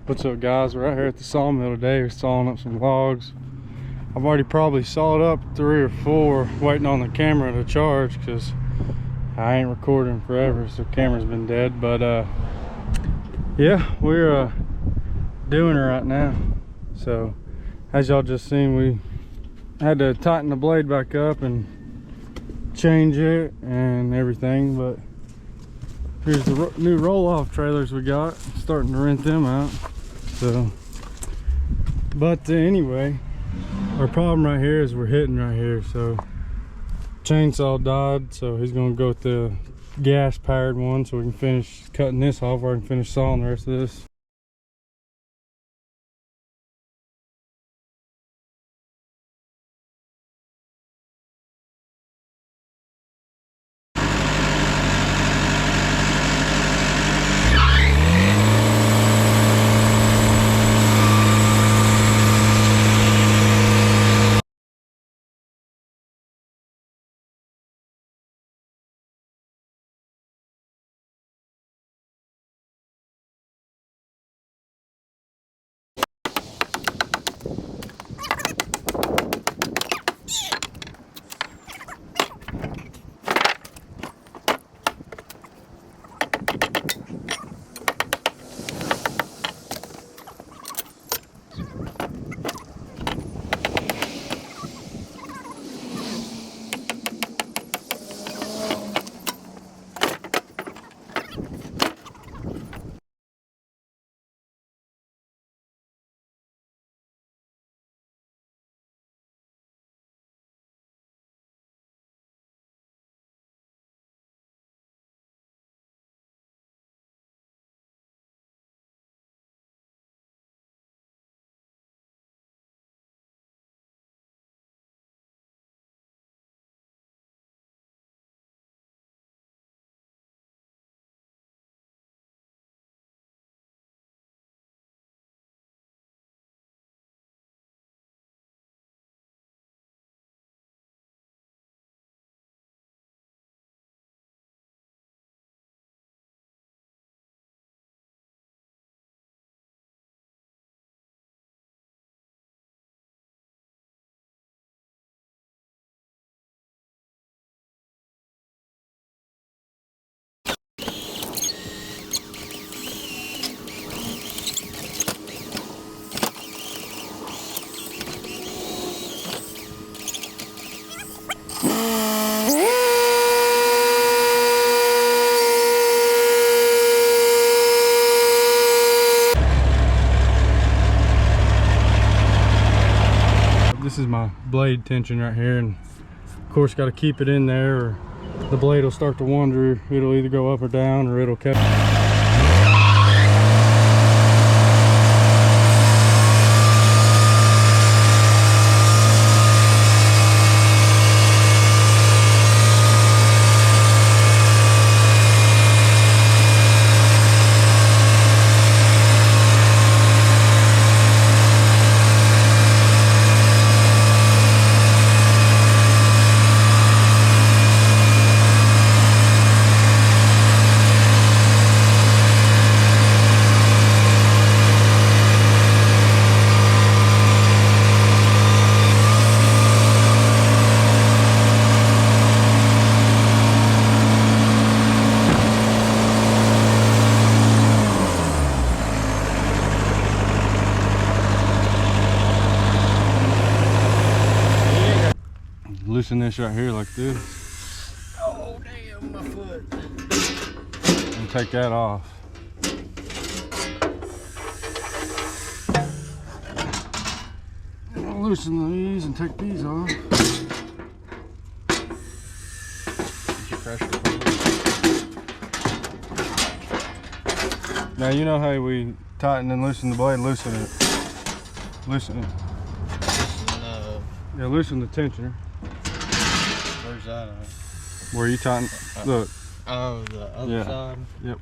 What's up, guys? We're out here at the sawmill today. We're sawing up some logs. I've already probably sawed up 3 or 4, waiting on the camera to charge because I ain't recording forever, so the camera's been dead. But yeah, we're doing it right now. So as y'all just seen, we had to tighten the blade back up and change it and everything. But here's the new roll-off trailers we got. Starting to rent them out. So, but anyway, our problem right here is we're hitting right here. So chainsaw died, so he's gonna go with the gas powered one so we can finish cutting this off, or I can finish sawing the rest of this. This is my blade tension right here, and of course got to keep it in there or the blade will start to wander. It'll either go up or down, or it'll catch. Loosen this right here like this. Oh damn, my foot. And take that off. And I'll loosen these and take these off. Now you know how we tighten and loosen the blade, loosen it. Loosen it. Yeah, loosen the tensioner. Where's that at? Where you tighten, look. Oh, the other side? Yep.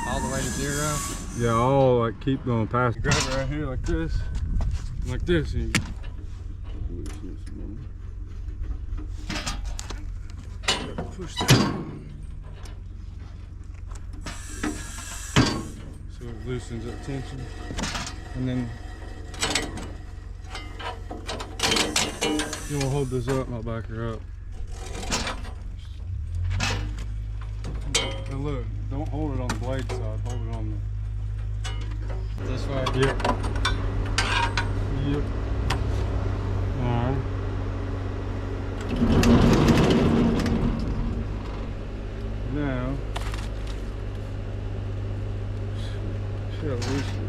All the way to 0? Yeah, all like keep going past. You grab it right here like this, and push that. So it loosens that tension. And then you want to hold this up and I'll back her up. And look, don't hold it on the blade side, hold it on the... This way? Yep. Yep. Alright. Now, see how loose